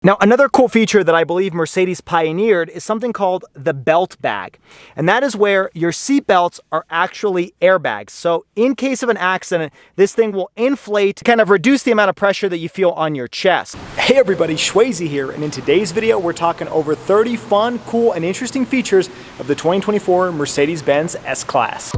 Now, another cool feature that I believe Mercedes pioneered is something called the belt bag. And that is where your seat belts are actually airbags. So in case of an accident, this thing will inflate to kind of reduce the amount of pressure that you feel on your chest. Hey everybody, Shwazy here, and in today's video, we're talking over 30 fun, cool, and interesting features of the 2024 Mercedes Benz S-Class.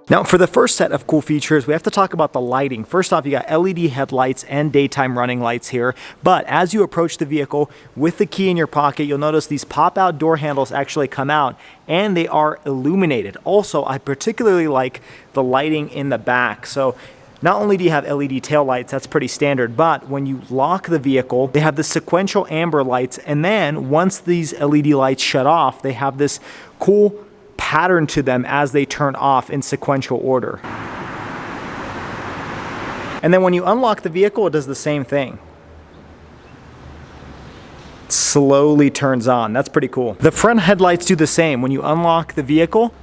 Now, for the first set of cool features, we have to talk about the lighting. First off, you got LED headlights and daytime running lights here. But as you approach the vehicle with the key in your pocket, you'll notice these pop-out door handles actually come out and they are illuminated. Also, I particularly like the lighting in the back. So not only do you have LED taillights, that's pretty standard, but when you lock the vehicle, they have the sequential amber lights. And then once these LED lights shut off, they have this cool pattern to them as they turn off in sequential order. And then when you unlock the vehicle, it does the same thing. It slowly turns on. That's pretty cool. The front headlights do the same. When you unlock the vehicle,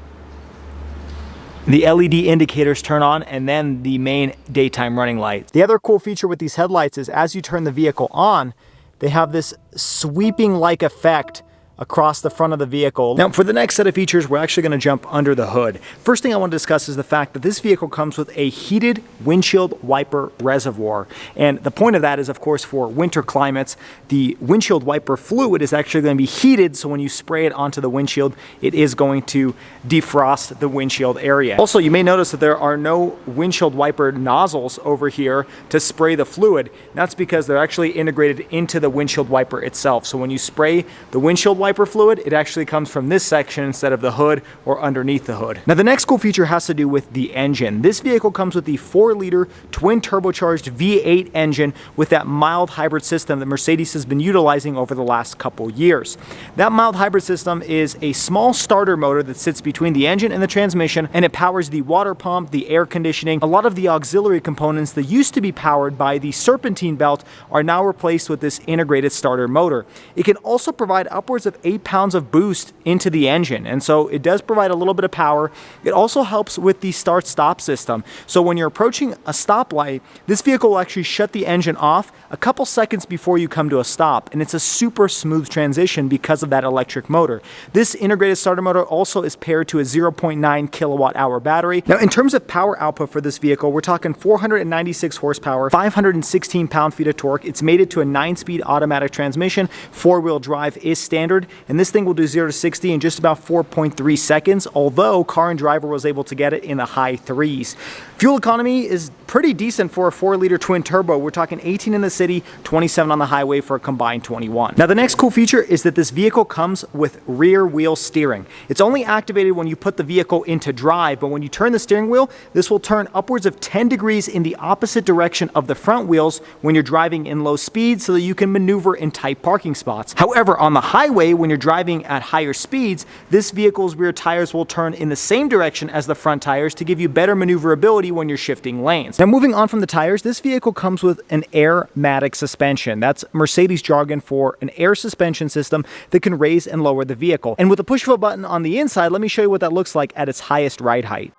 the LED indicators turn on and then the main daytime running lights. The other cool feature with these headlights is as you turn the vehicle on, they have this sweeping-like effect across the front of the vehicle. Now, for the next set of features, we're actually going to jump under the hood. First thing I want to discuss is the fact that this vehicle comes with a heated windshield wiper reservoir. And the point of that is, of course, for winter climates, the windshield wiper fluid is actually going to be heated, so when you spray it onto the windshield, it is going to defrost the windshield area. Also, you may notice that there are no windshield wiper nozzles over here to spray the fluid. That's because they're actually integrated into the windshield wiper itself. So when you spray the windshield wiper fluid, it actually comes from this section instead of the hood or underneath the hood. Now, the next cool feature has to do with the engine. This vehicle comes with the 4-liter twin turbocharged V8 engine with that mild hybrid system that Mercedes has been utilizing over the last couple years. That mild hybrid system is a small starter motor that sits between the engine and the transmission, and it powers the water pump, the air conditioning. A lot of the auxiliary components that used to be powered by the serpentine belt are now replaced with this integrated starter motor. It can also provide upwards of 8 pounds of boost into the engine, and so it does provide a little bit of power. It also helps with the start-stop system. So when you're approaching a stoplight, this vehicle will actually shut the engine off a couple seconds before you come to a stop, and it's a super smooth transition because of that electric motor. This integrated starter motor also is paired to a 0.9 kilowatt hour battery. Now, in terms of power output for this vehicle, we're talking 496 horsepower, 516 pound-feet of torque. It's mated to a 9-speed automatic transmission. 4-wheel drive is standard, and this thing will do 0 to 60 in just about 4.3 seconds, although Car and Driver was able to get it in the high 3s. Fuel economy is pretty decent for a 4-liter twin turbo. We're talking 18 in the city, 27 on the highway for a combined 21. Now, the next cool feature is that this vehicle comes with rear wheel steering. It's only activated when you put the vehicle into drive, but when you turn the steering wheel, this will turn upwards of 10 degrees in the opposite direction of the front wheels when you're driving in low speed so that you can maneuver in tight parking spots. However, on the highway, when you're driving at higher speeds, this vehicle's rear tires will turn in the same direction as the front tires to give you better maneuverability when you're shifting lanes. Now, moving on from the tires, this vehicle comes with an air-matic suspension. That's Mercedes jargon for an air suspension system that can raise and lower the vehicle. And with a push of a button on the inside, let me show you what that looks like at its highest ride height.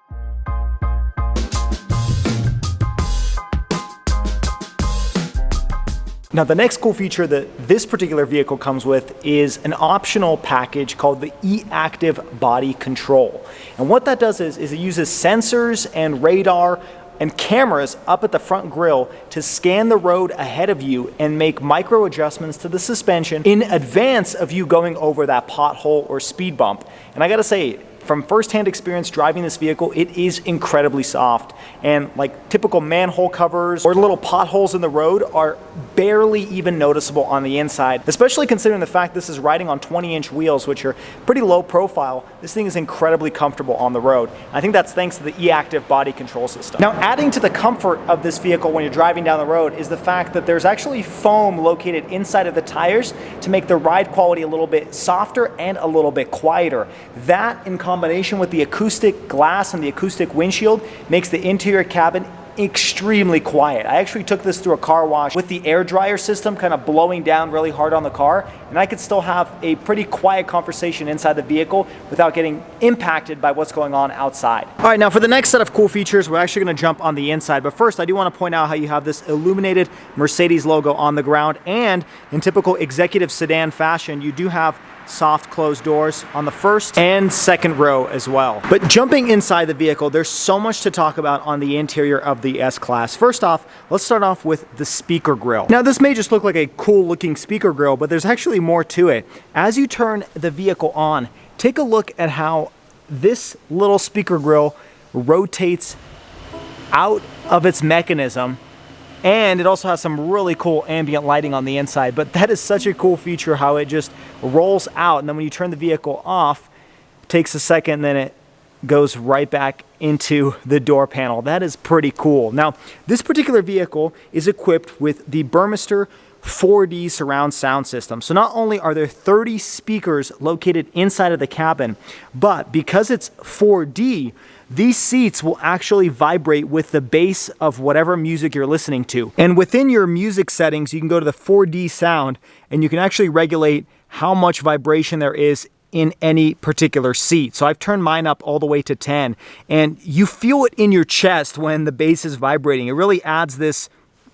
Now, the next cool feature that this particular vehicle comes with is an optional package called the e-active body control. And what that does is it uses sensors and radar and cameras up at the front grille to scan the road ahead of you and make micro adjustments to the suspension in advance of you going over that pothole or speed bump. And I gotta say, from first-hand experience driving this vehicle, it is incredibly soft. And like typical manhole covers or little potholes in the road are barely even noticeable on the inside, especially considering the fact this is riding on 20-inch wheels, which are pretty low profile. This thing is incredibly comfortable on the road. I think that's thanks to the e-active body control system. Now, adding to the comfort of this vehicle when you're driving down the road is the fact that there's actually foam located inside of the tires to make the ride quality a little bit softer and a little bit quieter. That, in combination with the acoustic glass and the acoustic windshield, makes the interior cabin extremely quiet. I actually took this through a car wash with the air dryer system kind of blowing down really hard on the car, and I could still have a pretty quiet conversation inside the vehicle without getting impacted by what's going on outside. All right, now for the next set of cool features, we're actually going to jump on the inside, but first I do want to point out how you have this illuminated Mercedes logo on the ground, and in typical executive sedan fashion, you do have soft closed doors on the first and second row as well. But jumping inside the vehicle, there's so much to talk about on the interior of the S-Class. First off, let's start off with the speaker grille. Now this may just look like a cool looking speaker grille, but there's actually more to it. As you turn the vehicle on, take a look at how this little speaker grille rotates out of its mechanism, and it also has some really cool ambient lighting on the inside. But that is such a cool feature, how it just rolls out, and then when you turn the vehicle off, it takes a second, then it goes right back into the door panel. That is pretty cool. Now, this particular vehicle is equipped with the Burmester 4D surround sound system. So not only are there 30 speakers located inside of the cabin, but because it's 4D, these seats will actually vibrate with the bass of whatever music you're listening to. And within your music settings, you can go to the 4D sound and you can actually regulate how much vibration there is in any particular seat. So I've turned mine up all the way to 10, and you feel it in your chest when the bass is vibrating. It really adds this,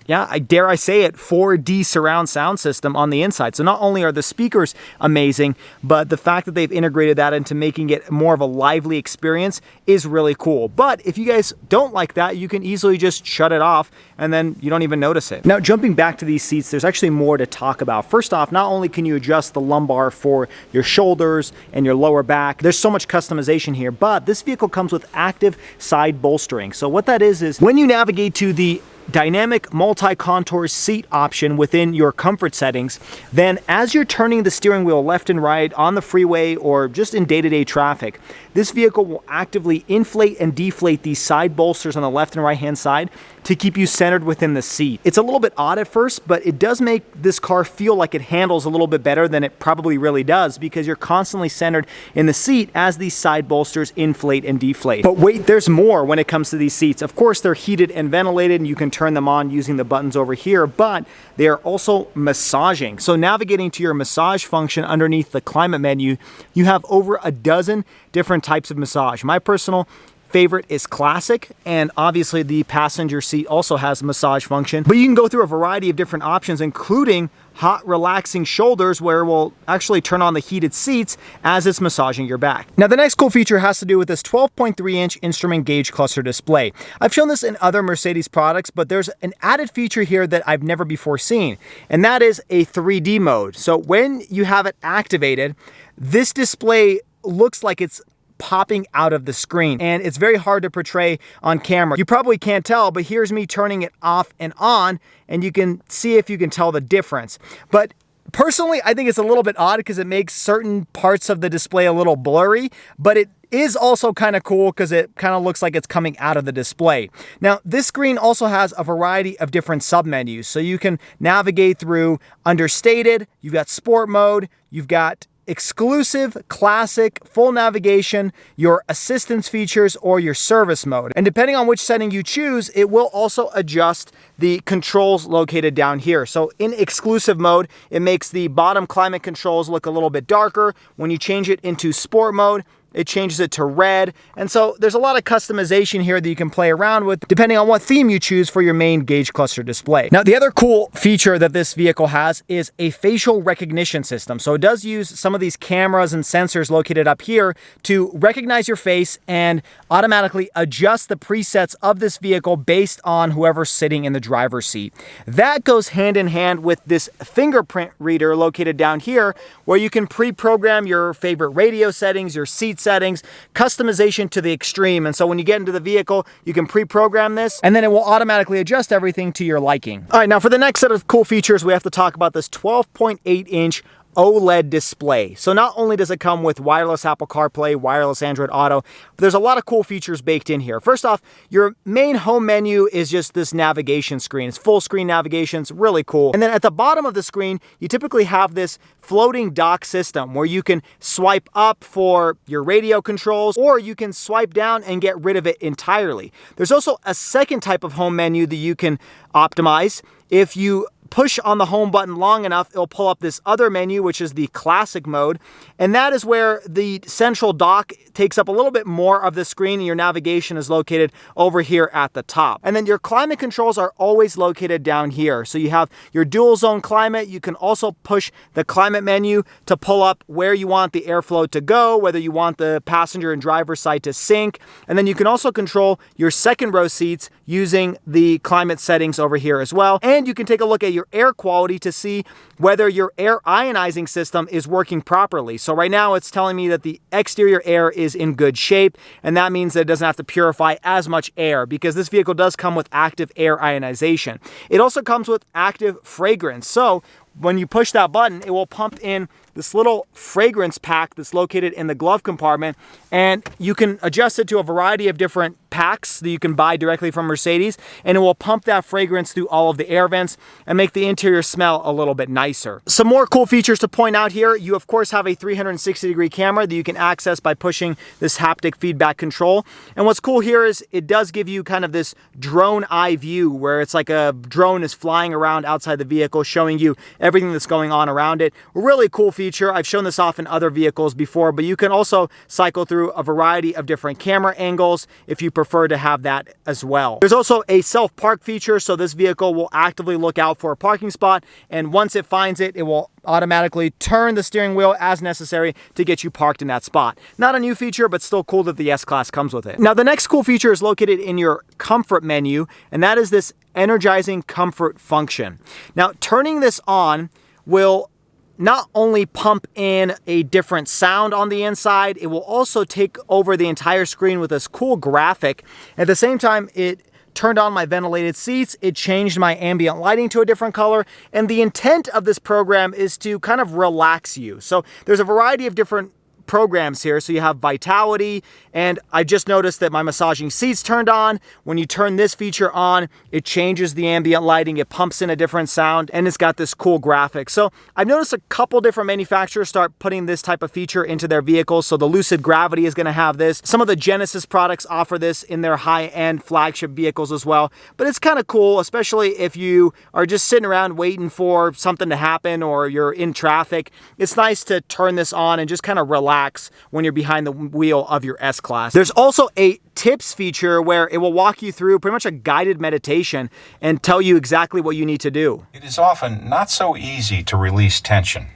yeah, I dare I say it, 4D surround sound system on the inside. So not only are the speakers amazing, but the fact that they've integrated that into making it more of a lively experience is really cool. But if you guys don't like that, you can easily just shut it off and then you don't even notice it. Now, jumping back to these seats, there's actually more to talk about. First off, not only can you adjust the lumbar for your shoulders and your lower back, there's so much customization here, but this vehicle comes with active side bolstering. So what that is when you navigate to the dynamic multi-contour seat option within your comfort settings, then as you're turning the steering wheel left and right on the freeway or just in day-to-day traffic, this vehicle will actively inflate and deflate these side bolsters on the left and right hand side to keep you centered within the seat. It's a little bit odd at first, but it does make this car feel like it handles a little bit better than it probably really does, because you're constantly centered in the seat as these side bolsters inflate and deflate. But wait, there's more when it comes to these seats. Of course, they're heated and ventilated and you can turn them on using the buttons over here, but they are also massaging. So navigating to your massage function underneath the climate menu, you have over a dozen different types of massage. My personal favorite is classic, and obviously the passenger seat also has a massage function, but you can go through a variety of different options, including hot relaxing shoulders, where we'll actually turn on the heated seats as it's massaging your back. Now the next cool feature has to do with this 12.3-inch instrument gauge cluster display. I've shown this in other Mercedes products, but there's an added feature here that I've never before seen, and that is a 3D mode. So when you have it activated, this display looks like it's popping out of the screen, and it's very hard to portray on camera. You probably can't tell, but here's me turning it off and on, and you can see if you can tell the difference. But personally, I think it's a little bit odd because it makes certain parts of the display a little blurry, but it is also kind of cool because it kind of looks like it's coming out of the display. Now, this screen also has a variety of different submenus, so you can navigate through understated, you've got sport mode, you've got exclusive, classic, full navigation, your assistance features, or your service mode. And depending on which setting you choose, it will also adjust the controls located down here. So in exclusive mode, it makes the bottom climate controls look a little bit darker. When you change it into sport mode, it changes it to red. And so there's a lot of customization here that you can play around with depending on what theme you choose for your main gauge cluster display. Now, the other cool feature that this vehicle has is a facial recognition system. So it does use some of these cameras and sensors located up here to recognize your face and automatically adjust the presets of this vehicle based on whoever's sitting in the driver's seat. That goes hand in hand with this fingerprint reader located down here, where you can pre-program your favorite radio settings, your seat settings, customization to the extreme. And so when you get into the vehicle, you can pre-program this, and then it will automatically adjust everything to your liking. All right, now for the next set of cool features, we have to talk about this 12.8-inch OLED display. So not only does it come with wireless Apple CarPlay, wireless Android Auto, but there's a lot of cool features baked in here. First off, your main home menu is just this navigation screen. It's full screen navigation. It's really cool. And then at the bottom of the screen, you typically have this floating dock system where you can swipe up for your radio controls, or you can swipe down and get rid of it entirely. There's also a second type of home menu that you can optimize. If you push on the home button long enough, it'll pull up this other menu, which is the classic mode. And that is where the central dock takes up a little bit more of the screen, and your navigation is located over here at the top. And then your climate controls are always located down here. So you have your dual zone climate. You can also push the climate menu to pull up where you want the airflow to go, whether you want the passenger and driver side to sync. And then you can also control your second row seats using the climate settings over here as well. And you can take a look at your air quality to see whether your air ionizing system is working properly. So right now it's telling me that the exterior air is in good shape, and that means that it doesn't have to purify as much air, because this vehicle does come with active air ionization. It also comes with active fragrance. So when you push that button, it will pump in this little fragrance pack that's located in the glove compartment, and you can adjust it to a variety of different packs that you can buy directly from Mercedes, and it will pump that fragrance through all of the air vents and make the interior smell a little bit nicer. Some more cool features to point out here. You of course have a 360-degree camera that you can access by pushing this haptic feedback control. And what's cool here is it does give you kind of this drone eye view, where it's like a drone is flying around outside the vehicle, showing you everything that's going on around it. A really cool feature. I've shown this off in other vehicles before, but you can also cycle through a variety of different camera angles if you prefer to have that as well. There's also a self-park feature, so this vehicle will actively look out for a parking spot, and once it finds it, it will automatically turn the steering wheel as necessary to get you parked in that spot. Not a new feature, but still cool that the S-Class comes with it. Now, the next cool feature is located in your comfort menu, and that is this energizing comfort function. Now, turning this on will not only pump in a different sound on the inside, it will also take over the entire screen with this cool graphic. At the same time, it turned on my ventilated seats, it changed my ambient lighting to a different color, and the intent of this program is to kind of relax you. So there's a variety of different programs here. So you have vitality, and I just noticed that my massaging seats turned on. When you turn this feature on, it changes the ambient lighting, it pumps in a different sound, and it's got this cool graphic. So I've noticed a couple different manufacturers start putting this type of feature into their vehicles. So the Lucid Gravity is going to have this. Some of the Genesis products offer this in their high-end flagship vehicles as well. But it's kind of cool, especially if you are just sitting around waiting for something to happen, or you're in traffic. It's nice to turn this on and just kind of relax when you're behind the wheel of your S-Class. There's also a tips feature where it will walk you through pretty much a guided meditation and tell you exactly what you need to do. It is often not so easy to release tension.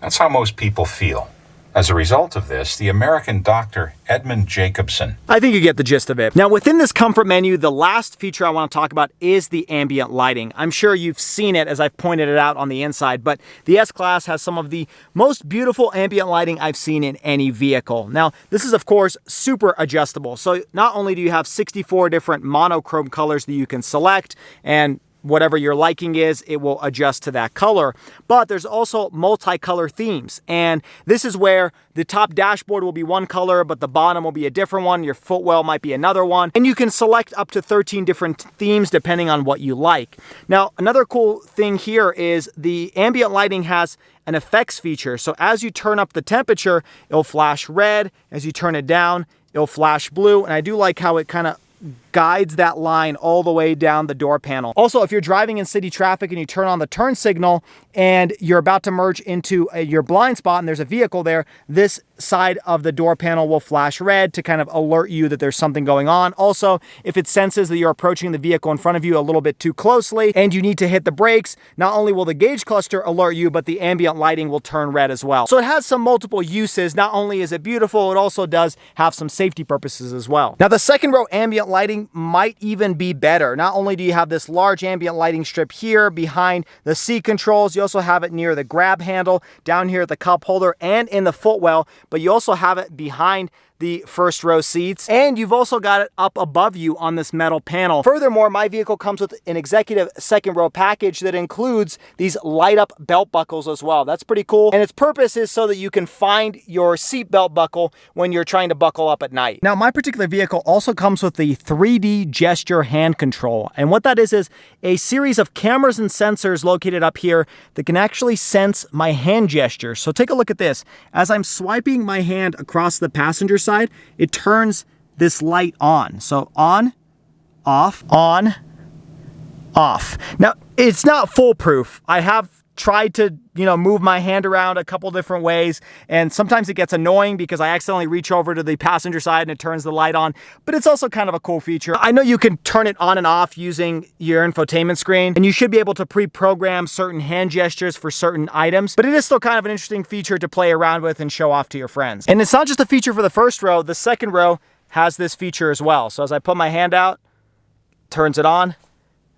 That's how most people feel. As a result of this, the American doctor Edmund Jacobson. I think you get the gist of it. Now, within this comfort menu, the last feature I want to talk about is the ambient lighting. I'm sure you've seen it as I've pointed it out on the inside, but the S-Class has some of the most beautiful ambient lighting I've seen in any vehicle. Now, this is, of course, super adjustable. So not only do you have 64 different monochrome colors that you can select, and whatever your liking is, it will adjust to that color. But there's also multicolor themes. And this is where the top dashboard will be one color, but the bottom will be a different one. Your footwell might be another one. And you can select up to 13 different themes depending on what you like. Now, another cool thing here is the ambient lighting has an effects feature. So as you turn up the temperature, it'll flash red. As you turn it down, it'll flash blue. And I do like how it kind of guides that line all the way down the door panel. Also, if you're driving in city traffic and you turn on the turn signal and you're about to merge into your blind spot and there's a vehicle there, this side of the door panel will flash red to kind of alert you that there's something going on. Also, if it senses that you're approaching the vehicle in front of you a little bit too closely and you need to hit the brakes, not only will the gauge cluster alert you, but the ambient lighting will turn red as well. So it has some multiple uses. Not only is it beautiful, it also does have some safety purposes as well. Now, the second row ambient lighting might even be better. Not only do you have this large ambient lighting strip here behind the seat controls, you also have it near the grab handle, down here at the cup holder, and in the footwell, but you also have it behind the first row seats, and you've also got it up above you on this metal panel. Furthermore, my vehicle comes with an executive second row package that includes these light up belt buckles as well. That's pretty cool, and its purpose is so that you can find your seat belt buckle when you're trying to buckle up at night. Now, my particular vehicle also comes with the 3D gesture hand control, and what that is a series of cameras and sensors located up here that can actually sense my hand gesture. So take a look at this. As I'm swiping my hand across the passenger side, it turns this light on. So on, off, on, off. Now, it's not foolproof. I have tried to, move my hand around a couple different ways, and sometimes it gets annoying because I accidentally reach over to the passenger side and it turns the light on, but it's also kind of a cool feature. I know you can turn it on and off using your infotainment screen, and you should be able to pre-program certain hand gestures for certain items, but it is still kind of an interesting feature to play around with and show off to your friends. And it's not just a feature for the first row, the second row has this feature as well. So as I put my hand out, turns it on,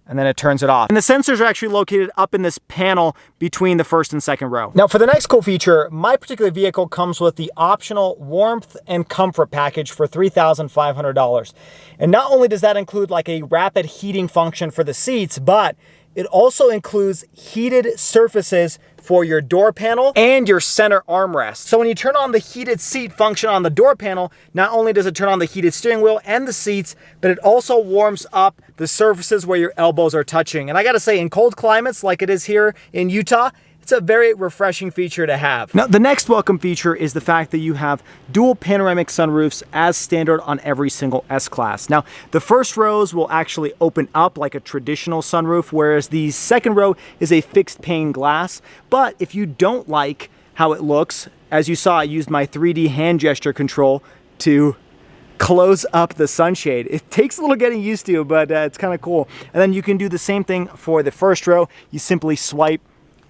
and then it turns it off. And the sensors are actually located up in this panel between the first and second row. Now, for the next cool feature, my particular vehicle comes with the optional warmth and comfort package for $3,500. And not only does that include like a rapid heating function for the seats, but it also includes heated surfaces for your door panel and your center armrest. So when you turn on the heated seat function on the door panel, not only does it turn on the heated steering wheel and the seats, but it also warms up the surfaces where your elbows are touching. And I gotta say, in cold climates like it is here in Utah, it's a very refreshing feature to have. Now, the next welcome feature is the fact that you have dual panoramic sunroofs as standard on every single S-Class. Now, the first rows will actually open up like a traditional sunroof, whereas the second row is a fixed pane glass. But if you don't like how it looks, as you saw, I used my 3D hand gesture control to close up the sunshade. It takes a little getting used to, but it's kind of cool. And then you can do the same thing for the first row. You simply swipe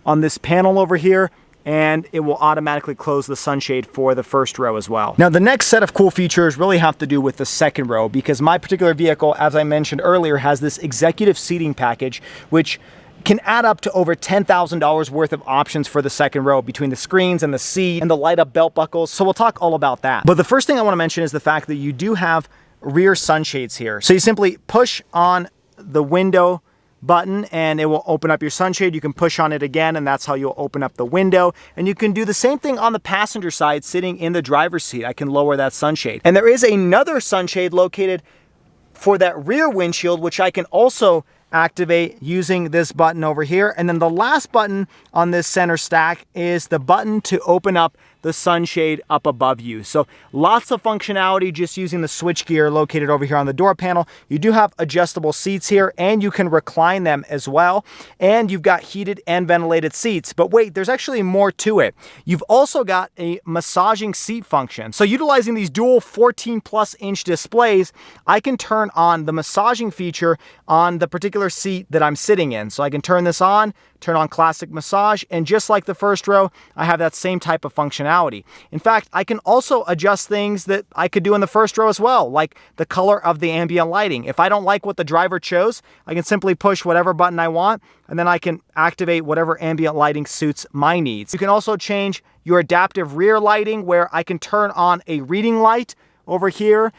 on this panel over here, and it will automatically close the sunshade for the first row as well. Now, the next set of cool features really have to do with the second row, because my particular vehicle, as I mentioned earlier, has this executive seating package, which can add up to over $10,000 worth of options for the second row between the screens and the seat and the light up belt buckles. So we'll talk all about that. But the first thing I want to mention is the fact that you do have rear sunshades here. So you simply push on the window button and it will open up your sunshade. You can push on it again and that's how you'll open up the window. And you can do the same thing on the passenger side sitting in the driver's seat. I can lower that sunshade. And there is another sunshade located for that rear windshield, which I can also activate using this button over here. And then the last button on this center stack is the button to open up the sunshade up above you. So lots of functionality just using the switch gear located over here on the door panel. You do have adjustable seats here and you can recline them as well. And you've got heated and ventilated seats. But wait, there's actually more to it. You've also got a massaging seat function. So utilizing these dual 14+ inch displays, I can turn on the massaging feature on the particular seat that I'm sitting in. So I can turn this on, turn on classic massage, and just like the first row, I have that same type of functionality. In fact, I can also adjust things that I could do in the first row as well, like the color of the ambient lighting. If I don't like what the driver chose, I can simply push whatever button I want, and then I can activate whatever ambient lighting suits my needs. You can also change your adaptive rear lighting, where I can turn on a reading light over here,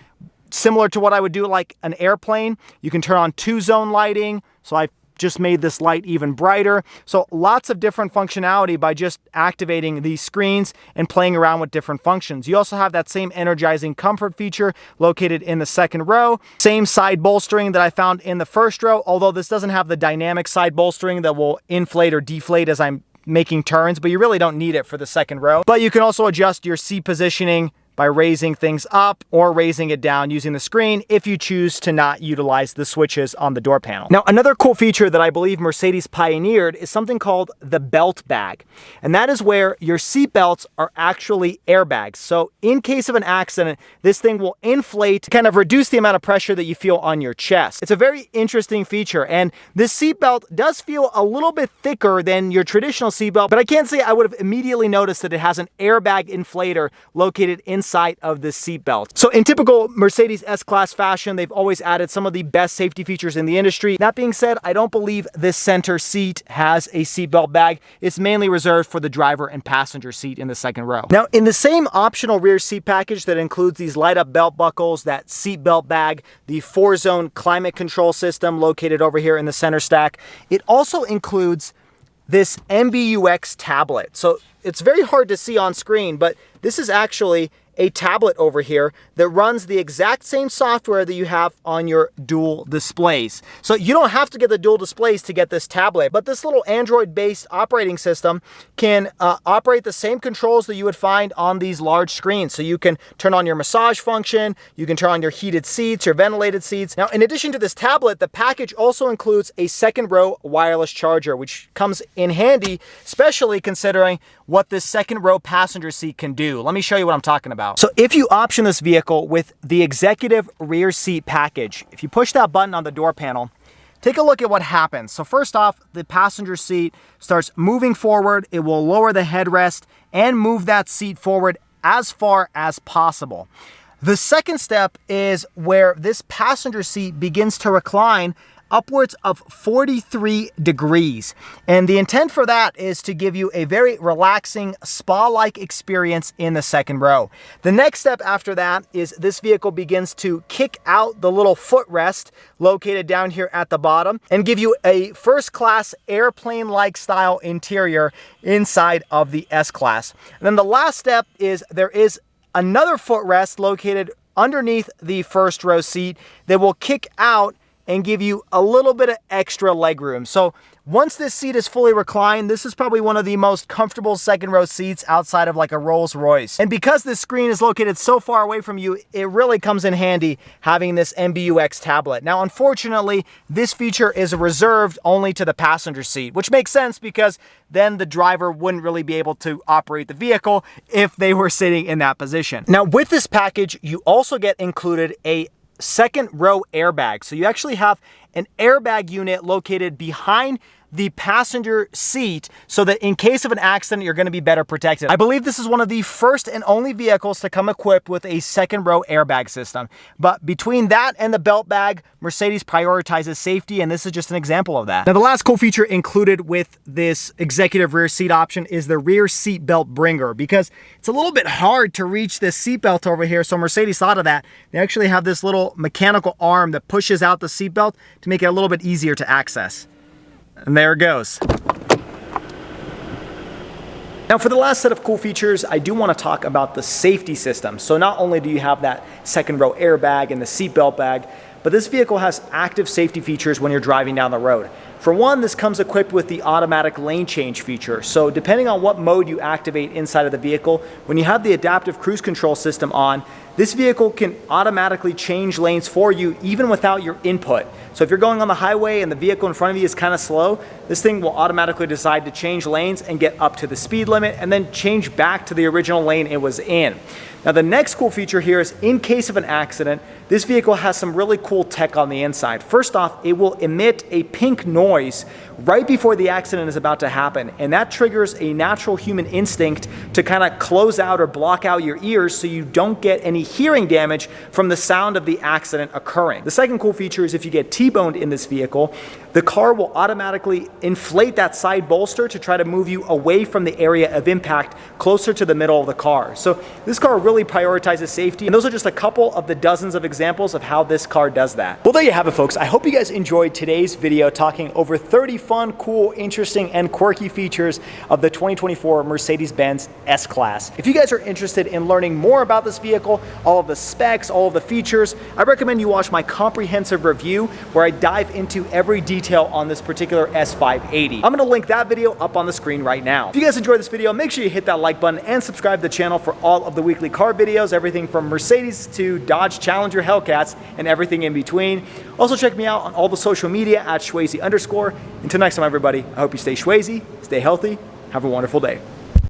similar to what I would do like an airplane. You can turn on 2-zone lighting, so I just made this light even brighter. So lots of different functionality by just activating these screens and playing around with different functions. You also have that same energizing comfort feature located in the second row. Same side bolstering that I found in the first row, although this doesn't have the dynamic side bolstering that will inflate or deflate as I'm making turns, but you really don't need it for the second row. But you can also adjust your seat positioning by raising things up or raising it down using the screen if you choose to not utilize the switches on the door panel. Now, another cool feature that I believe Mercedes pioneered is something called the belt bag. And that is where your seat belts are actually airbags. So in case of an accident, this thing will inflate to kind of reduce the amount of pressure that you feel on your chest. It's a very interesting feature, and this seat belt does feel a little bit thicker than your traditional seat belt, but I can't say I would have immediately noticed that it has an airbag inflator located inside inside of the seatbelt. So in typical Mercedes S-Class fashion, they've always added some of the best safety features in the industry. That being said, I don't believe this center seat has a seatbelt bag. It's mainly reserved for the driver and passenger seat in the second row. Now, in the same optional rear seat package that includes these light-up belt buckles, that seatbelt bag, the 4-zone climate control system located over here in the center stack, it also includes this MBUX tablet. So it's very hard to see on screen, but this is actually a tablet over here that runs the exact same software that you have on your dual displays. So you don't have to get the dual displays to get this tablet, but this little Android-based operating system can operate the same controls that you would find on these large screens. So you can turn on your massage function, you can turn on your heated seats, your ventilated seats. Now, in addition to this tablet, the package also includes a second row wireless charger, which comes in handy, especially considering what this second row passenger seat can do. Let me show you what I'm talking about. So if you option this vehicle with the executive rear seat package, if you push that button on the door panel, take a look at what happens. So first off, the passenger seat starts moving forward. It will lower the headrest and move that seat forward as far as possible. The second step is where this passenger seat begins to recline upwards of 43 degrees. And the intent for that is to give you a very relaxing spa-like experience in the second row. The next step after that is this vehicle begins to kick out the little footrest located down here at the bottom and give you a first-class airplane-like style interior inside of the S-Class. And then the last step is there is another footrest located underneath the first row seat that will kick out and give you a little bit of extra legroom. So once this seat is fully reclined, this is probably one of the most comfortable second row seats outside of like a Rolls Royce. And because this screen is located so far away from you, it really comes in handy having this MBUX tablet. Now, unfortunately, this feature is reserved only to the passenger seat, which makes sense because then the driver wouldn't really be able to operate the vehicle if they were sitting in that position. Now, with this package, you also get included a second row airbag. So you actually have an airbag unit located behind the passenger seat so that in case of an accident, you're going to be better protected. I believe this is one of the first and only vehicles to come equipped with a second row airbag system. But between that and the belt bag, Mercedes prioritizes safety, and this is just an example of that. Now, the last cool feature included with this executive rear seat option is the rear seat belt bringer, because it's a little bit hard to reach this seat belt over here. So Mercedes thought of that. They actually have this little mechanical arm that pushes out the seat belt to make it a little bit easier to access. And there it goes. Now, for the last set of cool features, I do want to talk about the safety system. So not only do you have that second row airbag and the seatbelt bag, but this vehicle has active safety features when you're driving down the road. For one, this comes equipped with the automatic lane change feature. So depending on what mode you activate inside of the vehicle, when you have the adaptive cruise control system on, this vehicle can automatically change lanes for you even without your input. So if you're going on the highway and the vehicle in front of you is kind of slow, this thing will automatically decide to change lanes and get up to the speed limit and then change back to the original lane it was in. Now, the next cool feature here is in case of an accident, this vehicle has some really cool tech on the inside. First off, it will emit a pink noise right before the accident is about to happen, and that triggers a natural human instinct to kind of close out or block out your ears so you don't get any hearing damage from the sound of the accident occurring. The second cool feature is if you get T-boned in this vehicle, the car will automatically inflate that side bolster to try to move you away from the area of impact closer to the middle of the car. So this car really prioritizes safety, and those are just a couple of the dozens of examples of how this car does that. Well, there you have it, folks. I hope you guys enjoyed today's video talking over 30 fun, cool, interesting, and quirky features of the 2024 Mercedes Benz S-Class. If you guys are interested in learning more about this vehicle, all of the specs, all of the features, I recommend you watch my comprehensive review where I dive into every detail on this particular S580. I'm going to link that video up on the screen right now. If you guys enjoyed this video, make sure you hit that like button and subscribe to the channel for all of the weekly car videos, everything from Mercedes to Dodge Challenger Hellcats and everything in between. Also check me out on all the social media at Schwazy_. Until next time, everybody, I hope you stay Schwazy, stay healthy, have a wonderful day.